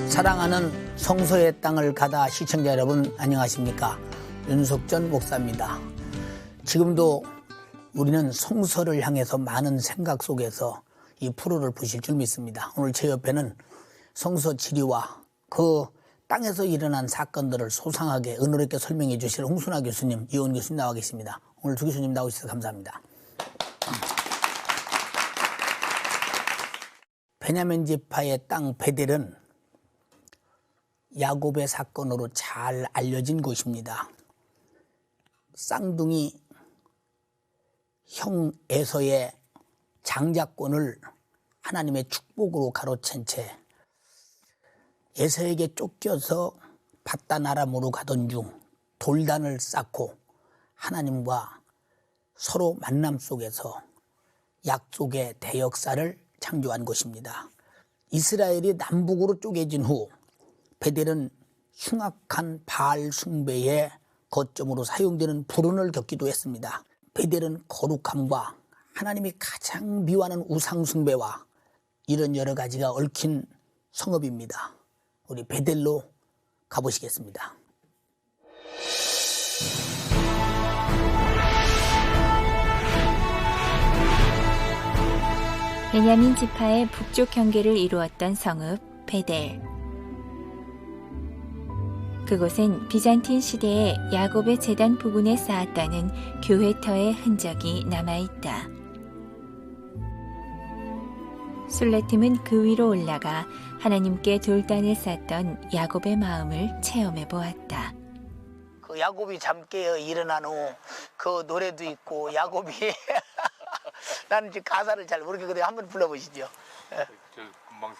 사랑하는 성소의 땅을 가다 시청자 여러분 안녕하십니까? 윤석전 목사입니다. 지금도 우리는 성서를 향해서 많은 생각 속에서 이 프로를 보실 줄 믿습니다. 오늘 제 옆에는 성서 지리와 그 땅에서 일어난 사건들을 소상하게 은혜롭게 설명해 주실 홍순아 교수님, 이원 교수님 나와 계십니다. 오늘 두 교수님 나오셔서 감사합니다. 베냐민 지파의 땅 베델은 야곱의 사건으로 잘 알려진 곳입니다. 쌍둥이 형 에서의 장자권을 하나님의 축복으로 가로챈 채 에서에게 쫓겨서 바단 아람으로 가던 중 돌단을 쌓고 하나님과 서로 만남 속에서 약속의 대역사를 창조한 곳입니다. 이스라엘이 남북으로 쪼개진 후 베델은 흉악한 바알 숭배의 거점으로 사용되는 불운을 겪기도 했습니다. 베델은 거룩함과 하나님이 가장 미워하는 우상 숭배와 이런 여러 가지가 얽힌 성읍입니다. 우리 베델로 가보시겠습니다. 베냐민 지파의 북쪽 경계를 이루었던 성읍 베델. 그곳엔 비잔틴 시대에 야곱의 제단 부근에 쌓았다는 교회터의 흔적이 남아있다. 술레팀은 그 위로 올라가 하나님께 돌단을 쌓던 야곱의 마음을 체험해 보았다. 그 야곱이 잠 깨어 일어난 후 그 노래도 있고 야곱이 나는 지금 가사를 잘 모르겠거든요. 한번 불러보시죠. 금방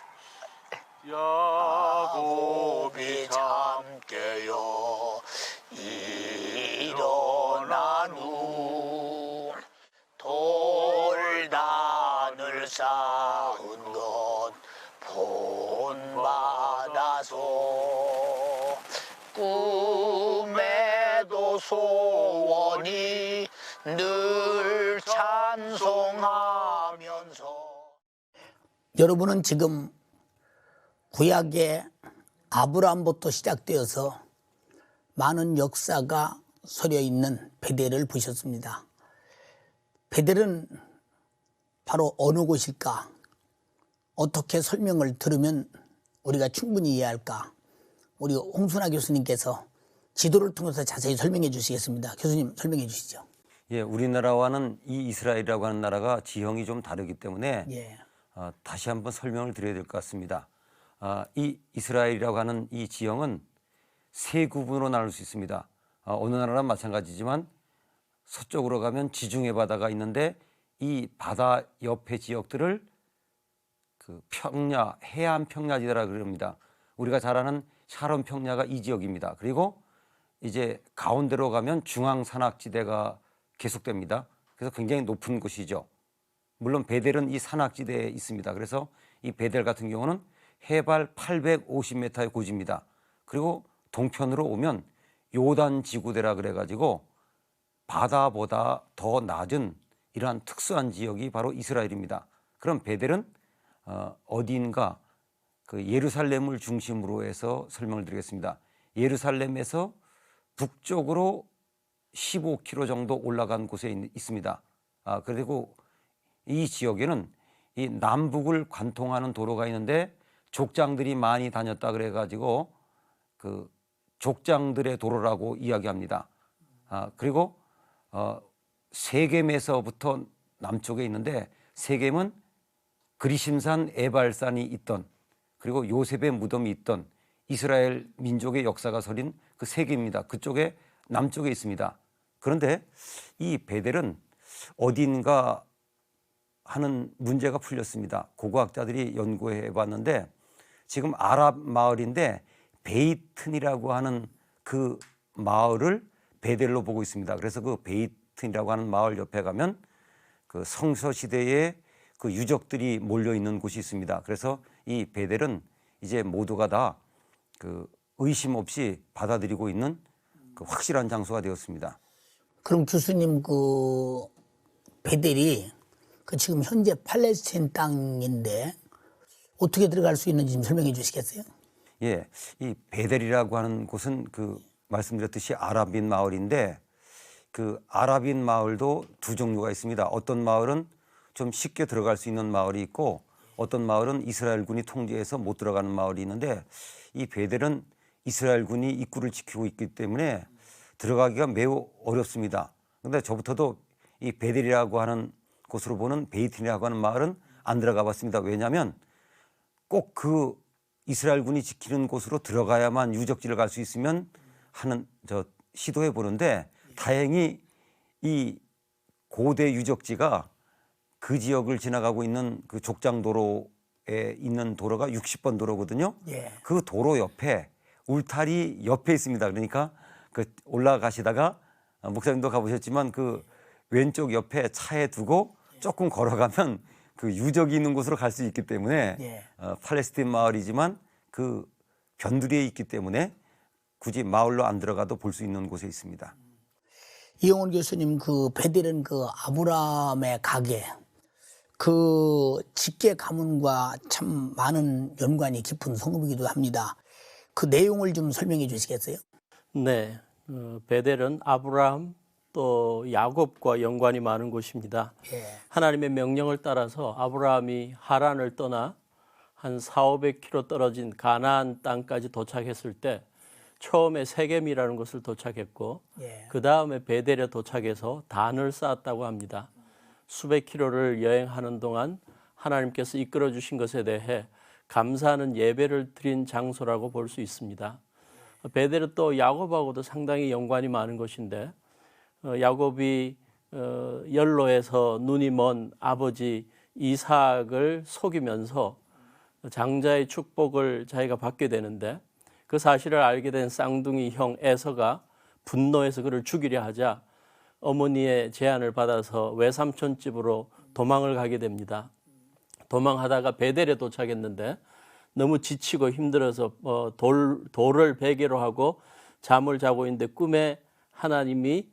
야곱이 잠 깨어 일어난 후 돌단을 쌓은 것 본받아서 꿈에도 소원이 늘 찬송하면서 여러분은 지금 구약의 아브라함부터 시작되어서 많은 역사가 서려 있는 베델을 보셨습니다. 베델은 바로 어느 곳일까? 어떻게 설명을 들으면 우리가 충분히 이해할까? 우리 홍순아 교수님께서 지도를 통해서 자세히 설명해 주시겠습니다. 교수님 설명해 주시죠. 예, 우리나라와는 이 이스라엘이라고 하는 나라가 지형이 좀 다르기 때문에 예. 다시 한번 설명을 드려야 될 것 같습니다. 이 이스라엘이라고 하는 이 지형은 세 구분으로 나눌 수 있습니다. 어느 나라나 마찬가지지만 서쪽으로 가면 지중해 바다가 있는데 이 바다 옆의 지역들을 그 평야, 해안 평야지대라고 그럽니다. 우리가 잘 아는 샤론 평야가 이 지역입니다. 그리고 이제 가운데로 가면 중앙 산악지대가 계속됩니다. 그래서 굉장히 높은 곳이죠. 물론 베델은 이 산악지대에 있습니다. 그래서 이 베델 같은 경우는 해발 850m의 고지입니다. 그리고 동편으로 오면 요단 지구대라 그래가지고 바다보다 더 낮은 이러한 특수한 지역이 바로 이스라엘입니다. 그럼 베델은 어디인가? 그 예루살렘을 중심으로 해서 설명을 드리겠습니다. 예루살렘에서 북쪽으로 15km 정도 올라간 곳에 있습니다. 그리고 이 지역에는 이 남북을 관통하는 도로가 있는데 족장들이 많이 다녔다 그래가지고 그 족장들의 도로라고 이야기합니다. 그리고 세겜에서부터 남쪽에 있는데 세겜은 그리심산 에발산이 있던 그리고 요셉의 무덤이 있던 이스라엘 민족의 역사가 서린 그 세계입니다. 그쪽에 남쪽에 있습니다. 그런데 이 베델은 어딘가 하는 문제가 풀렸습니다. 고고학자들이 연구해 봤는데 지금 아랍 마을인데 베이튼이라고 하는 그 마을을 베델로 보고 있습니다. 그래서 그 베이튼이라고 하는 마을 옆에 가면 그 성서 시대의 그 유적들이 몰려 있는 곳이 있습니다. 그래서 이 베델은 이제 모두가 다 그 의심 없이 받아들이고 있는 그 확실한 장소가 되었습니다. 그럼 교수님 그 베델이 그 지금 현재 팔레스타인 땅인데 어떻게 들어갈 수 있는지 좀 설명해 주시겠어요? 예, 이 베델이라고 하는 곳은 그 말씀드렸듯이 아랍인 마을인데 그 아랍인 마을도 두 종류가 있습니다. 어떤 마을은 좀 쉽게 들어갈 수 있는 마을이 있고 어떤 마을은 이스라엘군이 통제해서 못 들어가는 마을이 있는데 이 베델은 이스라엘군이 입구를 지키고 있기 때문에 들어가기가 매우 어렵습니다. 그런데 저부터도 이 베델이라고 하는 곳으로 보는 베이틴이라고 하는 마을은 안 들어가 봤습니다. 왜냐하면 꼭 그 이스라엘군이 지키는 곳으로 들어가야만 유적지를 갈 수 있으면 하는 시도해 보는데 다행히 이 고대 유적지가 그 지역을 지나가고 있는 그 족장도로에 있는 도로가 60번 도로거든요. 예. 그 도로 옆에 울타리 옆에 있습니다. 그러니까 그 올라가시다가 목사님도 가보셨지만 그 왼쪽 옆에 차에 두고 조금 걸어가면 그 유적이 있는 곳으로 갈 수 있기 때문에 예. 팔레스틴 마을이지만 그 변두리에 있기 때문에 굳이 마을로 안 들어가도 볼 수 있는 곳에 있습니다. 이영훈 교수님, 그 베델은 그 아브라함의 가게, 그 직계 가문과 참 많은 연관이 깊은 성읍이기도 합니다. 그 내용을 좀 설명해 주시겠어요? 네, 베델은 아브라함 또 야곱과 연관이 많은 곳입니다. 예. 하나님의 명령을 따라서 아브라함이 하란을 떠나 한 400~500km 떨어진 가나안 땅까지 도착했을 때 처음에 세겜이라는 곳을 도착했고 예. 그 다음에 베델에 도착해서 단을 쌓았다고 합니다. 수백 킬로를 여행하는 동안 하나님께서 이끌어 주신 것에 대해 감사하는 예배를 드린 장소라고 볼 수 있습니다. 베델은 또 야곱하고도 상당히 연관이 많은 것인데 야곱이 연로해서 눈이 먼 아버지 이삭을 속이면서 장자의 축복을 자기가 받게 되는데 그 사실을 알게 된 쌍둥이 형 에서가 분노해서 그를 죽이려 하자 어머니의 제안을 받아서 외삼촌 집으로 도망을 가게 됩니다. 도망하다가 베델에 도착했는데 너무 지치고 힘들어서 돌을 베개로 하고 잠을 자고 있는데 꿈에 하나님이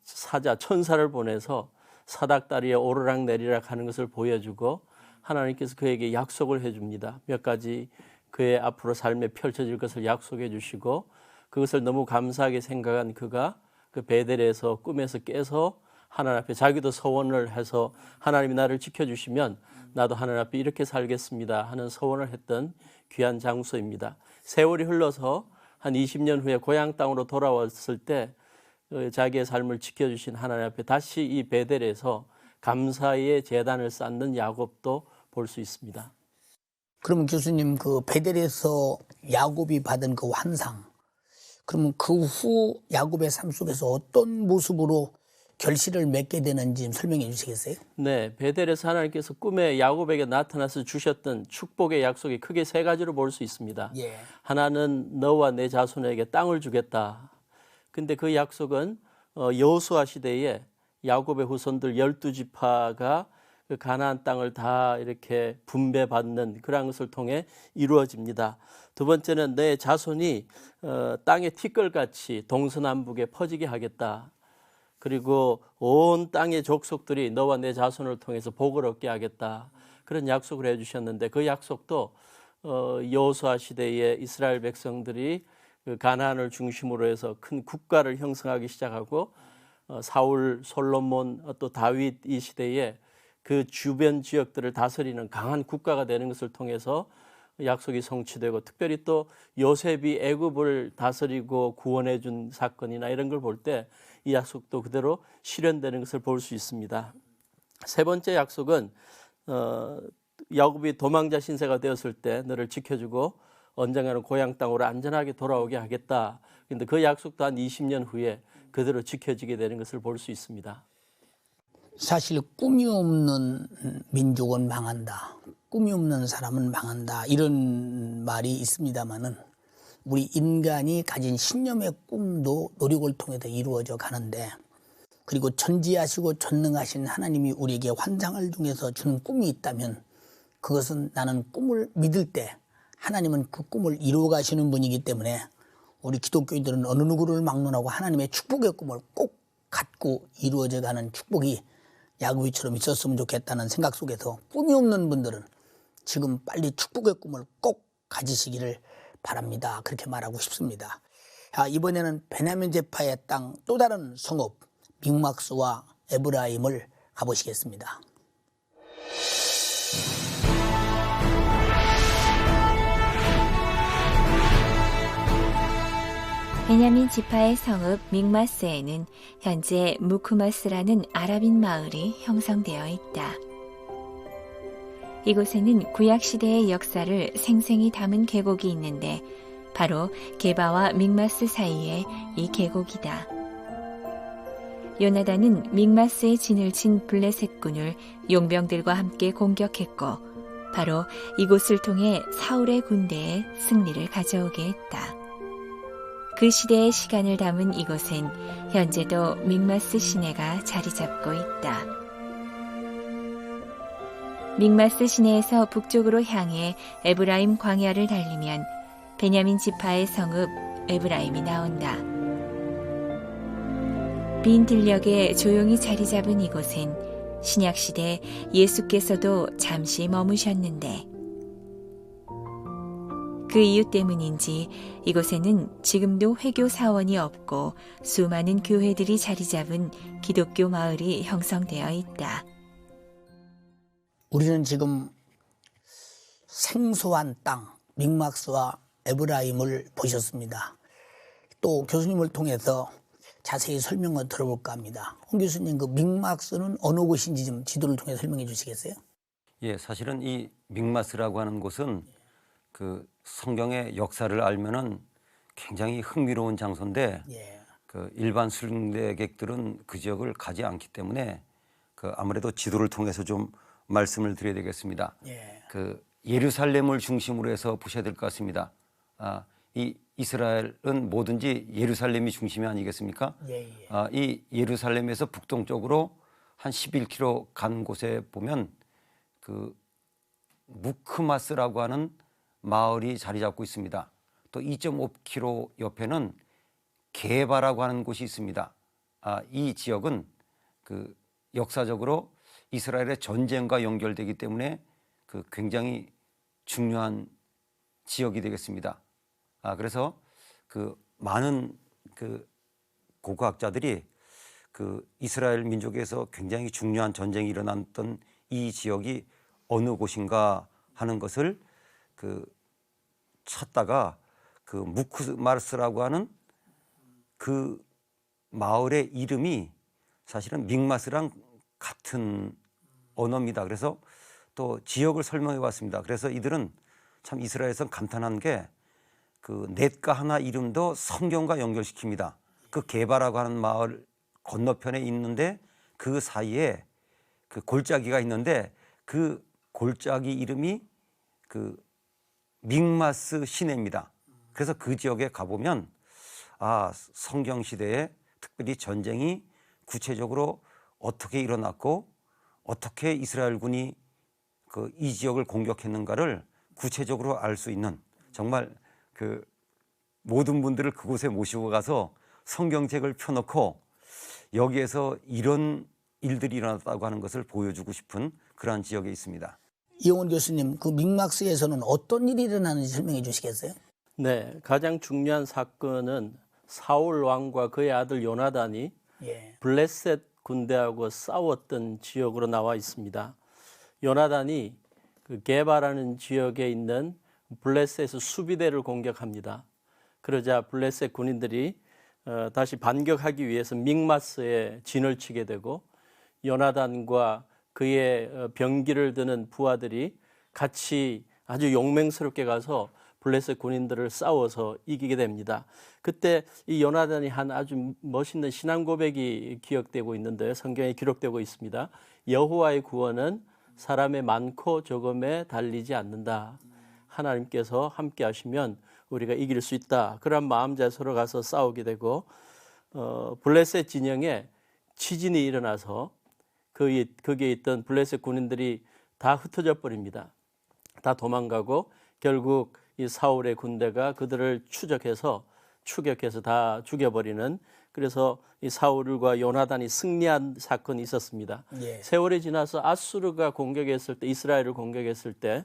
사자 천사를 보내서 사닥다리에 오르락내리락 하는 것을 보여주고 하나님께서 그에게 약속을 해줍니다. 몇 가지 그의 앞으로 삶에 펼쳐질 것을 약속해 주시고 그것을 너무 감사하게 생각한 그가 그 베델에서 꿈에서 깨서 하나님 앞에 자기도 서원을 해서 하나님이 나를 지켜주시면 나도 하나님 앞에 이렇게 살겠습니다 하는 서원을 했던 귀한 장소입니다. 세월이 흘러서 한 20년 후에 고향 땅으로 돌아왔을 때 자기의 삶을 지켜주신 하나님 앞에 다시 이 베델에서 감사의 제단을 쌓는 야곱도 볼 수 있습니다. 그러면 교수님, 그 베델에서 야곱이 받은 그 환상, 그러면 그 후 야곱의 삶 속에서 어떤 모습으로 결실을 맺게 되는지 좀 설명해 주시겠어요? 네, 베델에서 하나님께서 꿈에 야곱에게 나타나서 주셨던 축복의 약속이 크게 세 가지로 볼 수 있습니다. 예. 하나는 너와 내 자손에게 땅을 주겠다. 근데 그 약속은 여호수아 시대에 야곱의 후손들 12지파가 그 가나안 땅을 다 이렇게 분배받는 그런 것을 통해 이루어집니다. 두 번째는 내 자손이 땅의 티끌같이 동서남북에 퍼지게 하겠다. 그리고 온 땅의 족속들이 너와 내 자손을 통해서 복을 얻게 하겠다. 그런 약속을 해주셨는데 그 약속도 여호수아 시대에 이스라엘 백성들이 그 가나안을 중심으로 해서 큰 국가를 형성하기 시작하고 사울, 솔로몬, 또 다윗 이 시대에 그 주변 지역들을 다스리는 강한 국가가 되는 것을 통해서 약속이 성취되고 특별히 또 요셉이 애굽을 다스리고 구원해 준 사건이나 이런 걸 볼 때 이 약속도 그대로 실현되는 것을 볼 수 있습니다. 세 번째 약속은 야곱이 도망자 신세가 되었을 때 너를 지켜주고 언젠가는 고향 땅으로 안전하게 돌아오게 하겠다. 그런데 그 약속도 한 20년 후에 그대로 지켜지게 되는 것을 볼 수 있습니다. 사실 꿈이 없는 민족은 망한다. 꿈이 없는 사람은 망한다. 이런 말이 있습니다마는 우리 인간이 가진 신념의 꿈도 노력을 통해서 이루어져 가는데 그리고 전지하시고 전능하신 하나님이 우리에게 환상을 통해서 주는 꿈이 있다면 그것은 나는 꿈을 믿을 때 하나님은 그 꿈을 이루어 가시는 분이기 때문에 우리 기독교인들은 어느 누구를 막론하고 하나님의 축복의 꿈을 꼭 갖고 이루어져 가는 축복이 야곱이처럼 있었으면 좋겠다는 생각 속에서 꿈이 없는 분들은 지금 빨리 축복의 꿈을 꼭 가지시기를 바랍니다. 그렇게 말하고 싶습니다. 이번에는 베냐민 지파의 땅 또 다른 성읍 믹막스와 에브라임을 가보시겠습니다. 베냐민 지파의 성읍 믹마스에는 현재 무크마스라는 아랍인 마을이 형성되어 있다. 이곳에는 구약시대의 역사를 생생히 담은 계곡이 있는데 바로 게바와 믹마스 사이에 이 계곡이다. 요나단은 믹마스에 진을 친 블레셋군을 용병들과 함께 공격했고 바로 이곳을 통해 사울의 군대에 승리를 가져오게 했다. 그 시대의 시간을 담은 이곳엔 현재도 믹마스 시내가 자리 잡고 있다. 믹마스 시내에서 북쪽으로 향해 에브라임 광야를 달리면 베냐민 지파의 성읍 에브라임이 나온다. 빈 들녘에 조용히 자리 잡은 이곳엔 신약시대 예수께서도 잠시 머무셨는데 그 이유 때문인지 이곳에는 지금도 회교 사원이 없고 수많은 교회들이 자리 잡은 기독교 마을이 형성되어 있다. 우리는 지금 생소한 땅 믹막스와 에브라임을 보셨습니다. 또 교수님을 통해서 자세히 설명을 들어볼까 합니다. 홍 교수님, 그 믹막스는 어느 곳인지 좀 지도를 통해 설명해 주시겠어요? 예, 사실은 이 믹마스라고 하는 곳은 그 성경의 역사를 알면은 굉장히 흥미로운 장소인데 예. 그 일반 순례객들은 그 지역을 가지 않기 때문에 그 아무래도 지도를 통해서 좀 말씀을 드려야 되겠습니다. 예. 그 예루살렘을 중심으로 해서 보셔야 될 것 같습니다. 이 이스라엘은 뭐든지 예루살렘이 중심이 아니겠습니까? 예. 이 예루살렘에서 북동쪽으로 한 11km 간 곳에 보면 그 무크마스라고 하는 마을이 자리 잡고 있습니다. 또 2.5km 옆에는 게바라고 하는 곳이 있습니다. 이 지역은 그 역사적으로 이스라엘의 전쟁과 연결되기 때문에 그 굉장히 중요한 지역이 되겠습니다. 그래서 그 많은 그 고고학자들이 그 이스라엘 민족에서 굉장히 중요한 전쟁이 일어났던 이 지역이 어느 곳인가 하는 것을 그 찾다가 그 무크마스라고 하는 그 마을의 이름이 사실은 믹마스랑 같은 언어입니다. 그래서 또 지역을 설명해 봤습니다. 그래서 이들은 참 이스라엘에서 감탄한 게 그 넷가 하나 이름도 성경과 연결시킵니다. 그 게바라고 하는 마을 건너편에 있는데 그 사이에 그 골짜기가 있는데 그 골짜기 이름이 그 믹마스 시내입니다. 그래서 그 지역에 가보면 성경 시대에 특별히 전쟁이 구체적으로 어떻게 일어났고 어떻게 이스라엘군이 그 이 지역을 공격했는가를 구체적으로 알 수 있는 정말 그 모든 분들을 그곳에 모시고 가서 성경책을 펴놓고 여기에서 이런 일들이 일어났다고 하는 것을 보여주고 싶은 그러한 지역에 있습니다. 이용훈 교수님, 그 믹막스에서는 어떤 일이 일어나는지 설명해 주시겠어요? 네, 가장 중요한 사건은 사울 왕과 그의 아들 요나단이 예. 블레셋 군대하고 싸웠던 지역으로 나와 있습니다. 요나단이 그 게바라는 지역에 있는 블레셋의 수비대를 공격합니다. 그러자 블레셋 군인들이 다시 반격하기 위해서 믹마스에 진을 치게 되고 요나단과 그의 병기를 드는 부하들이 같이 아주 용맹스럽게 가서 블레셋 군인들을 싸워서 이기게 됩니다. 그때 이 요나단이 한 아주 멋있는 신앙 고백이 기억되고 있는데 성경에 기록되고 있습니다. 여호와의 구원은 사람의 많고 적음에 달리지 않는다. 하나님께서 함께 하시면 우리가 이길 수 있다. 그런 마음자세로 가서 싸우게 되고 블레셋 진영에 지진이 일어나서 거기에 있던 블레셋 군인들이 다 흩어져 버립니다. 다 도망가고 결국 이 사울의 군대가 그들을 추격해서 다 죽여버리는, 그래서 이 사울과 요나단이 승리한 사건이 있었습니다. 예. 세월이 지나서 아수르가 공격했을 때, 이스라엘을 공격했을 때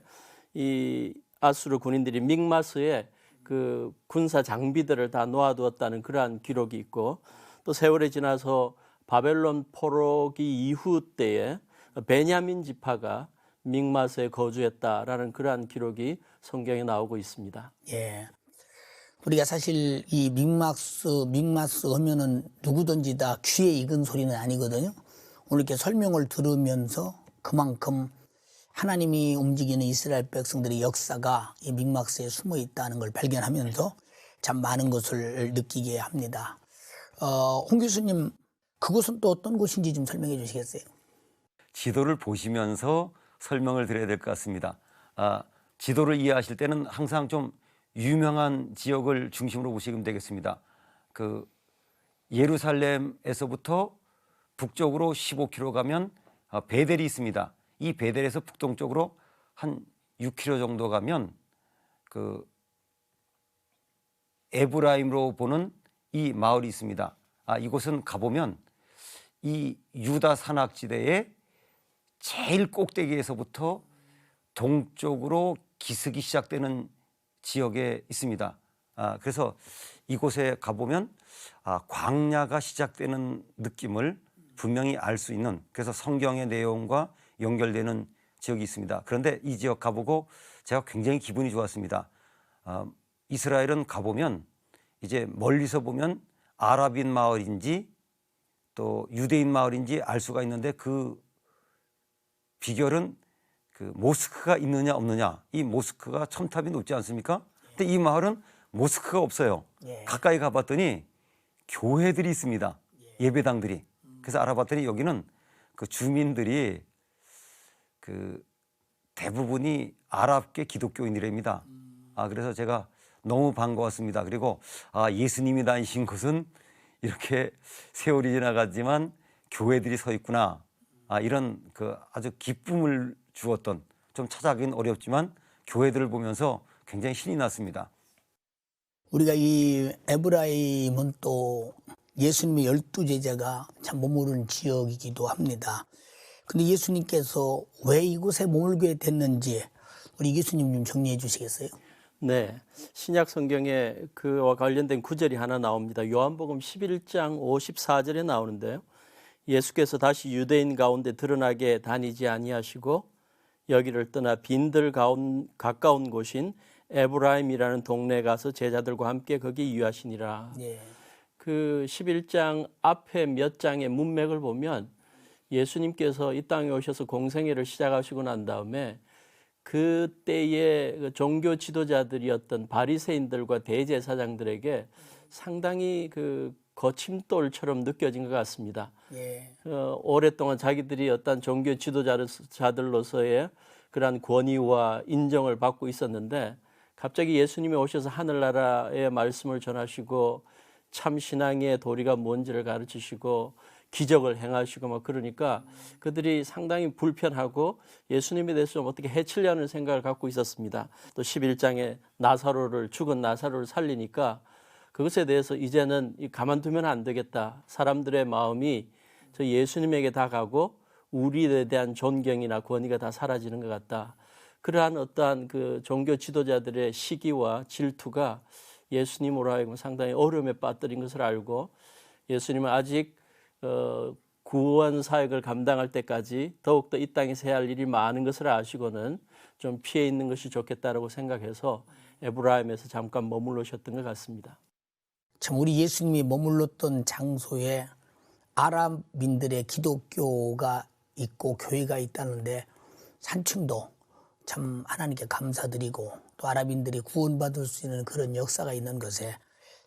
이 아수르 군인들이 믹마스에 그 군사 장비들을 다 놓아두었다는 그러한 기록이 있고, 또 세월이 지나서 바벨론 포로기 이후 때에 베냐민 지파가 믹마스에 거주했다라는 그러한 기록이 성경에 나오고 있습니다. 예. 우리가 사실 이 믹마스 하면은 누구든지 다 귀에 익은 소리는 아니거든요. 오늘 이렇게 설명을 들으면서 그만큼 하나님이 움직이는 이스라엘 백성들의 역사가 이 믹마스에 숨어 있다는 걸 발견하면서 참 많은 것을 느끼게 합니다. 홍 교수님, 그곳은 또 어떤 곳인지 좀 설명해 주시겠어요? 지도를 보시면서 설명을 드려야 될 것 같습니다. 지도를 이해하실 때는 항상 좀 유명한 지역을 중심으로 보시면 되겠습니다. 그 예루살렘에서부터 북쪽으로 15km 가면 베델이 있습니다. 이 베델에서 북동쪽으로 한 6km 정도 가면 그 에브라임으로 보는 이 마을이 있습니다. 이곳은 가보면 이 유다 산악지대의 제일 꼭대기에서부터 동쪽으로 기슭이 시작되는 지역에 있습니다. 그래서 이곳에 가보면 광야가 시작되는 느낌을 분명히 알 수 있는, 그래서 성경의 내용과 연결되는 지역이 있습니다. 그런데 이 지역 가보고 제가 굉장히 기분이 좋았습니다. 이스라엘은 가보면 이제 멀리서 보면 아랍인 마을인지 또 유대인 마을인지 알 수가 있는데, 그 비결은 그 모스크가 있느냐 없느냐. 이 모스크가 첨탑이 높지 않습니까? 근데 이 마을은 모스크가 없어요. 가까이 가봤더니 교회들이 있습니다. 예배당들이. 그래서 알아봤더니 여기는 그 주민들이 그 대부분이 아랍계 기독교인들입니다. 그래서 제가 너무 반가웠습니다. 그리고 예수님이 다니신 곳은 이렇게 세월이 지나갔지만 교회들이 서 있구나. 이런 그 아주 기쁨을 주었던, 좀 찾아가긴 어렵지만 교회들을 보면서 굉장히 신이 났습니다. 우리가 이 에브라임은 또 예수님의 12제자가 참 머무른 지역이기도 합니다. 근데 예수님께서 왜 이곳에 머물게 됐는지 우리 예수님 좀 정리해 주시겠어요? 네, 신약 성경에 그와 관련된 구절이 하나 나옵니다. 요한복음 11장 54절에 나오는데요. 예수께서 다시 유대인 가운데 드러나게 다니지 아니하시고 여기를 떠나 빈들 가까운 곳인 에브라임이라는 동네에 가서 제자들과 함께 거기 유하시니라. 예. 그 11장 앞에 몇 장의 문맥을 보면 예수님께서 이 땅에 오셔서 공생애를 시작하시고 난 다음에 그때의 종교 지도자들이었던 바리새인들과 대제사장들에게 상당히 그 거침돌처럼 느껴진 것 같습니다. 예. 오랫동안 자기들이 어떤 종교 지도자들로서의 그러한 권위와 인정을 받고 있었는데, 갑자기 예수님이 오셔서 하늘나라의 말씀을 전하시고 참 신앙의 도리가 뭔지를 가르치시고 기적을 행하시고 막 그러니까 그들이 상당히 불편하고 예수님에 대해서 좀 어떻게 해치려는 생각을 갖고 있었습니다. 또 11장에 죽은 나사로를 살리니까 그것에 대해서 이제는 가만두면 안 되겠다. 사람들의 마음이 저 예수님에게 다 가고 우리에 대한 존경이나 권위가 다 사라지는 것 같다. 그러한 어떠한 그 종교 지도자들의 시기와 질투가 예수님으로 하여금 상당히 어려움에 빠뜨린 것을 알고, 예수님은 아직 구원 사역을 감당할 때까지 더욱더 이 땅에서 해야 할 일이 많은 것을 아시고는 좀 피해 있는 것이 좋겠다라고 생각해서 에브라임에서 잠깐 머물러셨던 것 같습니다. 참 우리 예수님이 머물렀던 장소에 아랍인들의 기독교가 있고 교회가 있다는데 산층도 참 하나님께 감사드리고 또 아랍인들이 구원받을 수 있는 그런 역사가 있는 것에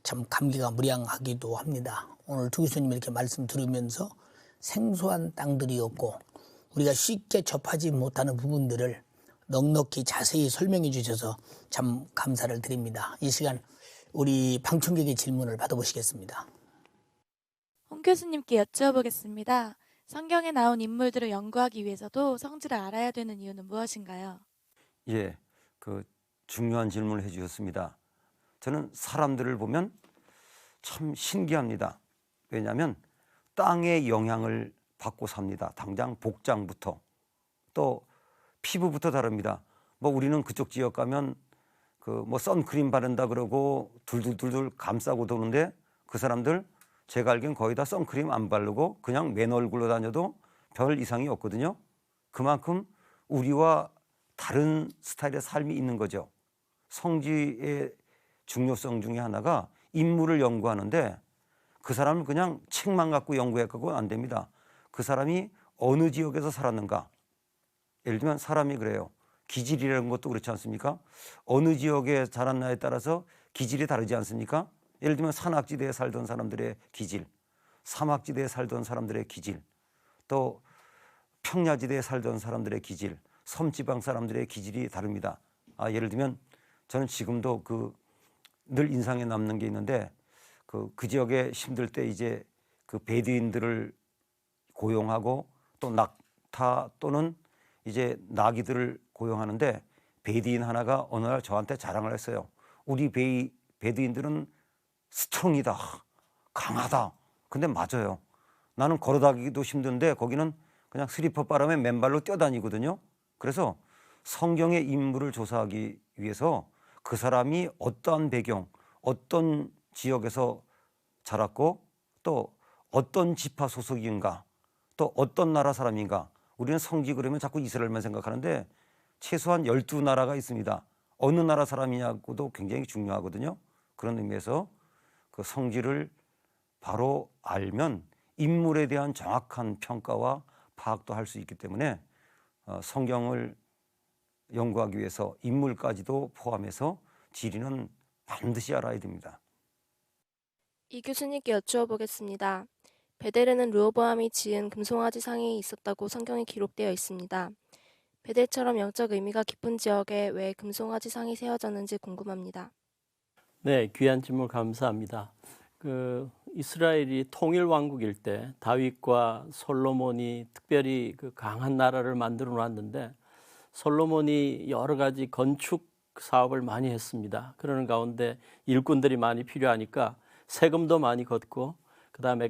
참 감기가 무량하기도 합니다. 오늘 두 교수님 이렇게 말씀 들으면서 생소한 땅들이었고 우리가 쉽게 접하지 못하는 부분들을 넉넉히 자세히 설명해 주셔서 참 감사를 드립니다. 이 시간 우리 방청객의 질문을 받아보시겠습니다. 홍 교수님께 여쭤보겠습니다. 성경에 나온 인물들을 연구하기 위해서도 성질을 알아야 되는 이유는 무엇인가요? 예, 그 중요한 질문을 해주셨습니다. 저는 사람들을 보면 참 신기합니다. 왜냐하면 땅의 영향을 받고 삽니다. 당장 복장부터 또 피부부터 다릅니다. 뭐 우리는 그쪽 지역 가면 그 뭐 선크림 바른다 그러고 둘둘둘둘 감싸고 도는데 그 사람들 제가 알기엔 거의 다 선크림 안 바르고 그냥 맨 얼굴로 다녀도 별 이상이 없거든요. 그만큼 우리와 다른 스타일의 삶이 있는 거죠. 성지의 중요성 중에 하나가 인물을 연구하는데 그 사람을 그냥 책만 갖고 연구해갖고 안 됩니다. 그 사람이 어느 지역에서 살았는가. 예를 들면 사람이 그래요. 기질이라는 것도 그렇지 않습니까? 어느 지역에 자랐나에 따라서 기질이 다르지 않습니까? 예를 들면 산악지대에 살던 사람들의 기질, 사막지대에 살던 사람들의 기질, 또 평야지대에 살던 사람들의 기질, 섬지방 사람들의 기질이 다릅니다. 예를 들면 저는 지금도 늘 인상에 남는 게 있는데 그 지역에 힘들 때 이제 그 베두인들을 고용하고 또 낙타 또는 이제 나귀들을 고용하는데 베두인 하나가 어느 날 저한테 자랑을 했어요. 우리 베두인들은 스트롱이다, 강하다. 근데 맞아요. 나는 걸어다니기도 힘든데 거기는 그냥 슬리퍼 바람에 맨발로 뛰어다니거든요. 그래서 성경의 인물을 조사하기 위해서 그 사람이 어떠한 배경, 어떤 지역에서 자랐고 또 어떤 지파 소속인가, 또 어떤 나라 사람인가. 우리는 성지 그러면 자꾸 이스라엘만 생각하는데 최소한 12나라가 있습니다. 어느 나라 사람이냐고도 굉장히 중요하거든요. 그런 의미에서 그 성지를 바로 알면 인물에 대한 정확한 평가와 파악도 할 수 있기 때문에 성경을 연구하기 위해서 인물까지도 포함해서 지리는 반드시 알아야 됩니다. 이 교수님께 여쭈어보겠습니다. 베델에는 르호보암이 지은 금송아지 상이 있었다고 성경에 기록되어 있습니다. 베델처럼 영적 의미가 깊은 지역에 왜 금송아지 상이 세워졌는지 궁금합니다. 네, 귀한 질문 감사합니다. 이스라엘이 통일 왕국일 때 다윗과 솔로몬이 특별히 강한 나라를 만들어 놨는데 솔로몬이 여러 가지 건축 사업을 많이 했습니다. 그러는 가운데 일꾼들이 많이 필요하니까 세금도 많이 걷고 그다음에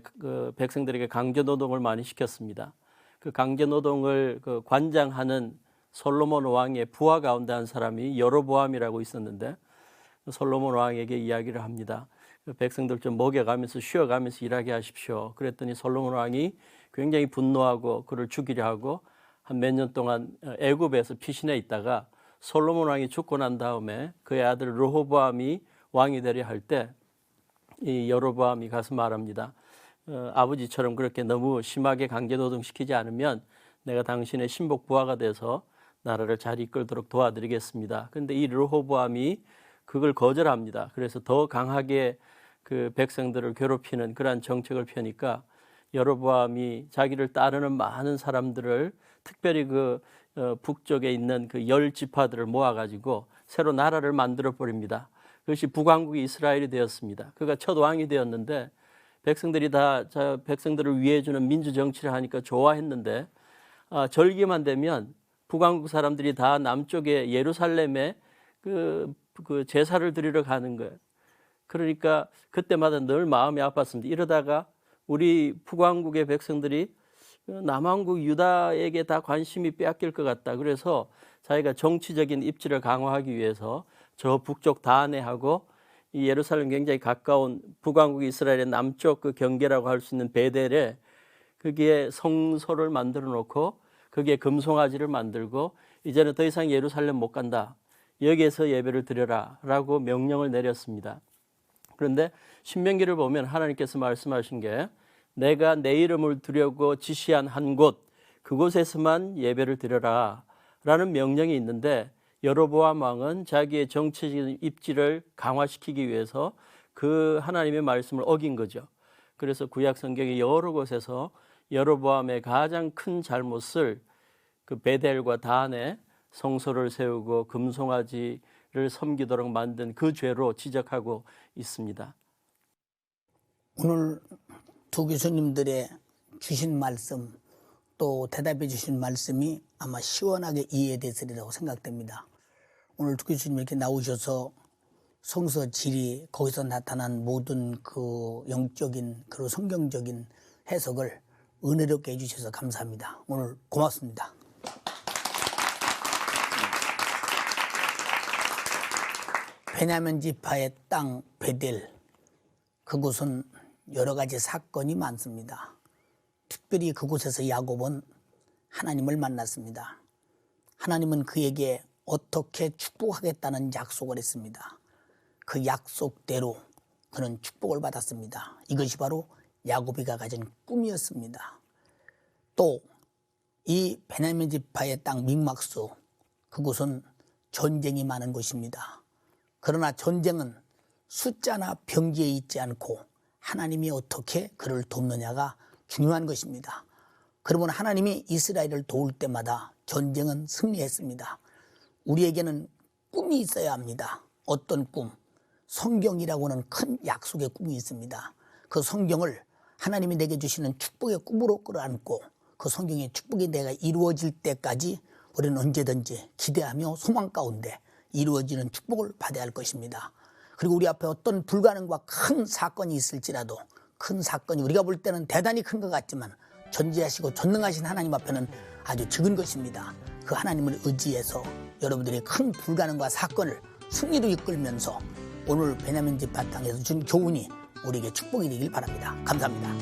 백성들에게 강제 노동을 많이 시켰습니다. 그 강제 노동을 관장하는 솔로몬 왕의 부하 가운데 한 사람이 여로보암이라고 있었는데 솔로몬 왕에게 이야기를 합니다. 백성들 좀 먹여가면서 쉬어가면서 일하게 하십시오. 그랬더니 솔로몬 왕이 굉장히 분노하고 그를 죽이려 하고 한 몇 년 동안 애굽에서 피신해 있다가 솔로몬 왕이 죽고 난 다음에 그의 아들 르호보암이 왕이 되려 할 때 이 여로보암이 가서 말합니다. 아버지처럼 그렇게 너무 심하게 강제노동시키지 않으면 내가 당신의 신복 부하가 돼서 나라를 잘 이끌도록 도와드리겠습니다. 그런데 이 르호보암이 그걸 거절합니다. 그래서 더 강하게 그 백성들을 괴롭히는 그러한 정책을 펴니까 여로보암이 자기를 따르는 많은 사람들을 특별히 북쪽에 있는 그 10지파들을 모아가지고 새로 나라를 만들어 버립니다. 그것이 북왕국이 이스라엘이 되었습니다. 그가 첫 왕이 되었는데 백성들이 다 백성들을 위해주는 민주 정치를 하니까 좋아했는데 절기만 되면 북왕국 사람들이 다 남쪽에 예루살렘에 그 제사를 드리러 가는 거예요. 그러니까 그때마다 늘 마음이 아팠습니다. 이러다가 우리 북왕국의 백성들이 남왕국 유다에게 다 관심이 빼앗길 것 같다. 그래서 자기가 정치적인 입지를 강화하기 위해서 저 북쪽 다네하고 이 예루살렘 굉장히 가까운 북왕국 이스라엘의 남쪽 그 경계라고 할 수 있는 베델에 거기에 성소를 만들어 놓고 거기에 금송아지를 만들고 이제는 더 이상 예루살렘 못 간다. 여기에서 예배를 드려라 라고 명령을 내렸습니다. 그런데 신명기를 보면 하나님께서 말씀하신 게 내가 내 이름을 두려고 지시한 한 곳 그곳에서만 예배를 드려라 라는 명령이 있는데 여로보암 왕은 자기의 정치적인 입지를 강화시키기 위해서 그 하나님의 말씀을 어긴 거죠. 그래서 구약 성경의 여러 곳에서 여로보암의 가장 큰 잘못을 그 베델과 단에 성소를 세우고 금송아지를 섬기도록 만든 그 죄로 지적하고 있습니다. 오늘 두 교수님들의 주신 말씀 또 대답해 주신 말씀이 아마 시원하게 이해됐으리라고 생각됩니다. 오늘 두 교수님 이렇게 나오셔서 성서 지리 거기서 나타난 모든 그 영적인 그리고 성경적인 해석을 은혜롭게 해주셔서 감사합니다. 오늘 고맙습니다. 베냐민 지파의 땅 베델, 그곳은 여러 가지 사건이 많습니다. 특별히 그곳에서 야곱은 하나님을 만났습니다. 하나님은 그에게 어떻게 축복하겠다는 약속을 했습니다. 그 약속대로 그는 축복을 받았습니다. 이것이 바로 야곱이가 가진 꿈이었습니다. 또 이 베냐민 지파의 땅 믹막스, 그곳은 전쟁이 많은 곳입니다. 그러나 전쟁은 숫자나 병기에 있지 않고 하나님이 어떻게 그를 돕느냐가 중요한 것입니다. 그러면 하나님이 이스라엘을 도울 때마다 전쟁은 승리했습니다. 우리에게는 꿈이 있어야 합니다. 어떤 꿈? 성경이라고 하는 큰 약속의 꿈이 있습니다. 그 성경을 하나님이 내게 주시는 축복의 꿈으로 끌어안고 그 성경의 축복이 내가 이루어질 때까지 우리는 언제든지 기대하며 소망 가운데 이루어지는 축복을 받아야 할 것입니다. 그리고 우리 앞에 어떤 불가능과 큰 사건이 있을지라도, 큰 사건이 우리가 볼 때는 대단히 큰 것 같지만 전지하시고 전능하신 하나님 앞에는 아주 적은 것입니다. 그 하나님을 의지해서 여러분들이 큰 불가능과 사건을 승리로 이끌면서 오늘 베냐민 지파 땅에서 준 교훈이 우리에게 축복이 되길 바랍니다. 감사합니다.